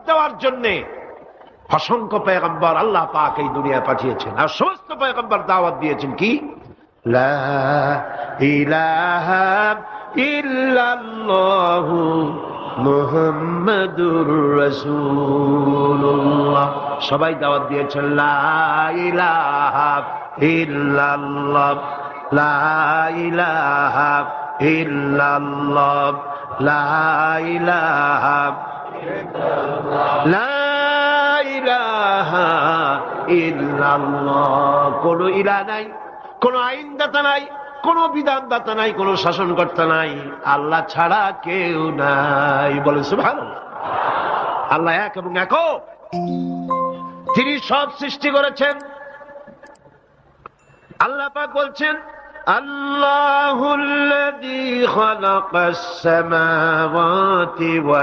দেওয়ার জন্য অসংখ্য পয়গম্বর আল্লাহ পাক এই দুনিয়ায় পাঠিয়েছেন, আর সমস্ত পয়গম্বর দাওয়াত দিয়েছেন কি লা ইলাহা ইল্লাল্লাহু মুহাম্মাদুর রাসূলুল্লাহ। সবাই দাওয়াত দিয়েছেন লা ইলাহা ইল্লাল্লাহ, লা ইলাহা ইল্লাল্লাহ, লা ইলাহা লা ইলাহা ইল্লাল্লাহ। কোন ইলাহ নাই, কোন আইনদাতা নাই, কোন বিধানদাতা নাই, কোন শাসনকর্তা নাই, আল্লাহ ছাড়া কেউ নাই। বলে সুবহানাল্লাহ। আল্লাহ এক এবং একক, তিনি সব সৃষ্টি করেছেন। আল্লাহ পাক বলছেন আল্লাহুল্লাযী খালাকাস সামাওয়াতি ওয়া